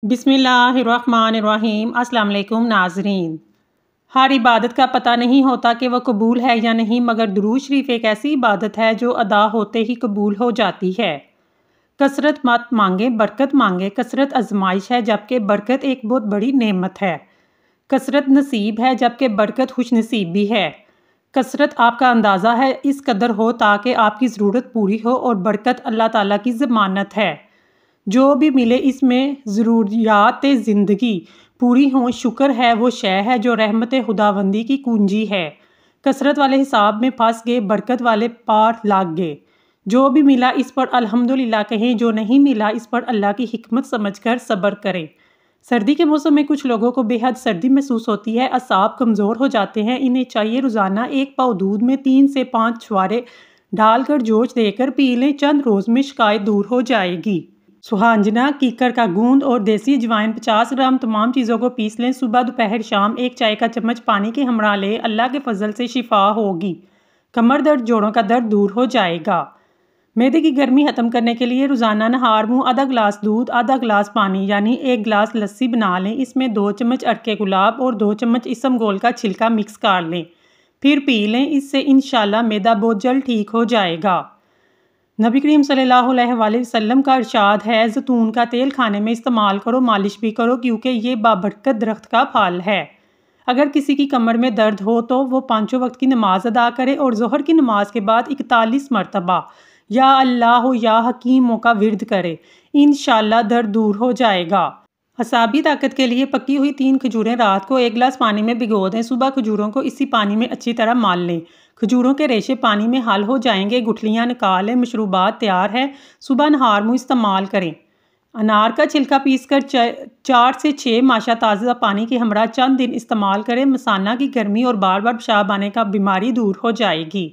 बिस्मिल्लाहिर्रहमानिर्रहीम। अस्सलाम वालेकुम नाज़रीन। हर इबादत का पता नहीं होता कि वह कबूल है या नहीं, मगर दुरूद शरीफ एक ऐसी इबादत है जो अदा होते ही कबूल हो जाती है। कसरत मत मांगे, बरकत मांगे। कसरत आजमाइश है, जबकि बरकत एक बहुत बड़ी नेमत है। कसरत नसीब है, जबकि बरकत खुश नसीबी है। कसरत आपका अंदाज़ा है, इस कदर हो ताकि आपकी ज़रूरत पूरी हो, और बरकत अल्लाह ताला की ज़मानत है। जो भी मिले इसमें ज़रूरियात ज़िंदगी पूरी हों, शुक्र है वो शय है जो रहमत खुदावंदी की कुंजी है। कसरत वाले हिसाब में फंस गए, बरकत वाले पार लाग गए। जो भी मिला इस पर अल्हम्दुलिल्लाह कहें, जो नहीं मिला इस पर अल्लाह की हिकमत समझकर सब्र करें। सर्दी के मौसम में कुछ लोगों को बेहद सर्दी महसूस होती है, असाब कमज़ोर हो जाते हैं। इन्हें चाहिए रोज़ाना एक पाव दूध में 3 से 5 छुआरे डालकर जोश देकर पी लें। चंद रोज़ में शिकायत दूर हो जाएगी। सुहांजना, कीकर का गूंद और देसी अजवाइन 50 ग्राम तमाम चीज़ों को पीस लें। सुबह दोपहर शाम एक चाय का चम्मच पानी के हमरा लें। अल्लाह के फजल से शिफा होगी। कमर दर्द, जोड़ों का दर्द दूर हो जाएगा। मैदे की गर्मी खत्म करने के लिए रोज़ाना नहार मुँह आधा गिलास दूध, आधा गिलास पानी यानी 1 गिलास लस्सी बना लें। इसमें 2 चम्मच अरके गुलाब और 2 चम्मच इसमगोल का छिलका मिक्स कर लें, फिर पी लें। इससे इंशाल्लाह मैदा बहुत जल्द ठीक हो जाएगा। नबी करीम सल्लल्लाहु अलैहि वसल्लम का इरशाद है, ज़ैतून का तेल खाने में इस्तेमाल करो, मालिश भी करो, क्योंकि ये बाबरकत दरख्त का फल है। अगर किसी की कमर में दर्द हो तो वो 5 वक्त की नमाज अदा करे और ज़ोहर की नमाज के बाद 41 मरतबा या अल्लाह या हकीमों का विर्द करे। इंशाल्लाह दर्द दूर हो जाएगा। असाबी ताकत के लिए पकी हुई 3 खजूरें रात को 1 गिलास पानी में भिगो दें। सुबह खजूरों को इसी पानी में अच्छी तरह माल लें। खजूरों के रेशे पानी में हल हो जाएंगे, गुठलियाँ निकालें। मशरूबात तैयार है, सुबह नहार मुँह इस्तेमाल करें। अनार का छिलका पीसकर 4 से 6 माशा ताज़ा पानी के हमरा चंद दिन इस्तेमाल करें। मसाना की गर्मी और बार बार पेशाब आने का बीमारी दूर हो जाएगी।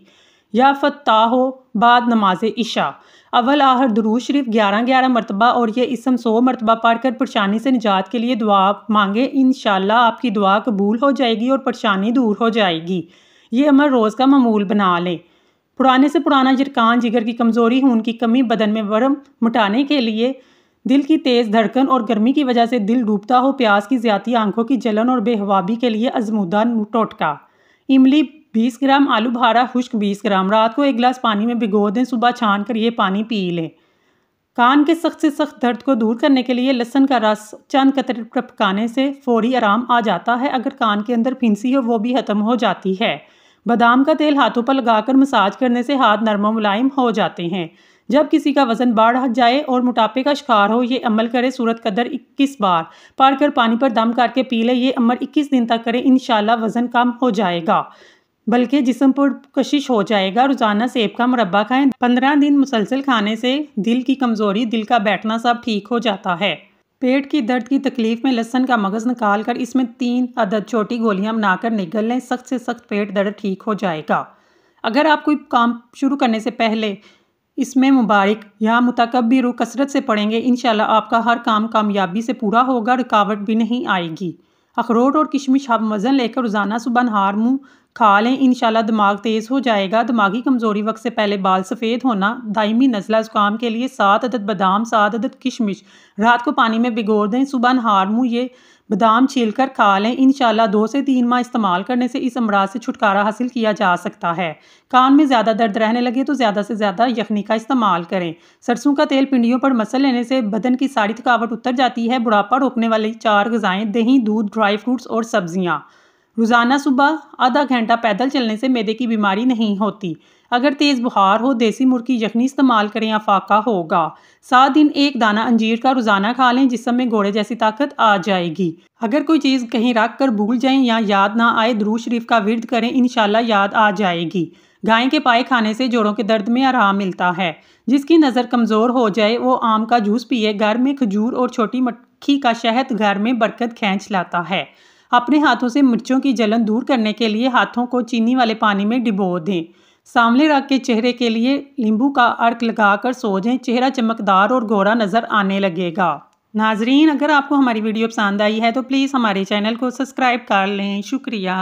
या फत्ता हो बाद नमाज इशा अव्वल आहर दुरूद शरीफ 11-11 मरतबा और ये इसम 100 मरतबा पढ़कर परेशानी से निजात के लिए दुआ मांगे। इंशाल्लाह आपकी दुआ कबूल हो जाएगी और परेशानी दूर हो जाएगी। ये अमल रोज़ का मामूल बना लें। पुराने से पुराना जिरकान, जिगर की कमज़ोरी, खून की कमी, बदन में वरम मिटाने के लिए दिल की तेज़ धड़कन और गर्मी की वजह से दिल डूबता हो, प्यास की ज़्यादती, आंखों की जलन और बेहवाबी के लिए अजमुदा टोटका। इमली 20 ग्राम, आलू बुखारा खुश्क 20 ग्राम। रात को 1 गिलास पानी में भिगो दें, सुबह छान कर ये पानी पी लें। कान के सख्त से सख्त दर्द को दूर करने के लिए लहसुन का रस चंद कतरे टपकाने से फौरी आराम आ जाता है। अगर कान के अंदर फिंसी हो वो भी खत्म हो जाती है। बादाम का तेल हाथों पर लगाकर मसाज करने से हाथ नरम मुलायम हो जाते हैं। जब किसी का वजन बढ़ जाए और मोटापे का शिकार हो, ये अमल करे। सूरत कदर 21 बार पढ़कर पानी पर दम करके पी ले। ये अमल 21 दिन तक करें, इंशाल्लाह वजन कम हो जाएगा, बल्कि जिस्म पर कशिश हो जाएगा। रोज़ाना सेब का मुरब्बा खाएं। 15 दिन मुसलसल खाने से दिल की कमज़ोरी, दिल का बैठना सब ठीक हो जाता है। पेट की दर्द की तकलीफ में लहसुन का मगज़ निकाल कर इसमें 3 अदद छोटी गोलियां बनाकर निगल लें। सख्त से सख्त पेट दर्द ठीक हो जाएगा। अगर आप कोई काम शुरू करने से पहले इसमें मुबारक या मुतकब्बिर कसरत से पढ़ेंगे, इंशाल्लाह आपका हर काम कामयाबी से पूरा होगा, रुकावट भी नहीं आएगी। अखरोट और किशमिश हम वज़न लेकर रोज़ाना सुबह नहार मुँह खा लें। इंशाल्लाह दिमाग तेज़ हो जाएगा। दिमागी कमज़ोरी, वक्त से पहले बाल सफ़ेद होना, दायमी नज़ला ज़ुकाम के लिए 7 अदद बादाम, 7 अदद किशमिश रात को पानी में भिगो दें। सुबह नहार मुँह ये बादाम छील कर खा लें। इंशाल्लाह 2 से 3 माह इस्तेमाल करने से इस अमराज से छुटकारा हासिल किया जा सकता है। कान में ज़्यादा दर्द रहने लगे तो ज़्यादा से ज़्यादा यखनी का इस्तेमाल करें। सरसों का तेल पिंडियों पर मसल लेने से बदन की सारी थकावट उतर जाती है। बुढ़ापा रोकने वाली 4 ग़िज़ाएँ दही, दूध, ड्राई फ्रूट्स और सब्जियाँ। रोज़ाना सुबह आधा घंटा पैदल चलने से मैदे की बीमारी नहीं होती। अगर तेज़ बुखार हो, देसी मुर्ग की यखनी इस्तेमाल करें या फाका होगा। 7 दिन 1 दाना अंजीर का रोज़ाना खा लें, जिस्म में घोड़े जैसी ताकत आ जाएगी। अगर कोई चीज़ कहीं रख कर भूल जाएं या याद ना आए, दुरूद शरीफ का विर्द करें, इंशाल्लाह याद आ जाएगी। गाय के पाए खाने से जोड़ों के दर्द में आराम मिलता है। जिसकी नज़र कमज़ोर हो जाए वो आम का जूस पिए। घर में खजूर और छोटी मक्खी का शहद घर में बरकत खींच लाता है। अपने हाथों से मिर्चों की जलन दूर करने के लिए हाथों को चीनी वाले पानी में डिबो दें। सांवले रंग के चेहरे के लिए नींबू का अर्क लगाकर सो जाएं। चेहरा चमकदार और गोरा नज़र आने लगेगा। नाजरीन, अगर आपको हमारी वीडियो पसंद आई है तो प्लीज़ हमारे चैनल को सब्सक्राइब कर लें। शुक्रिया।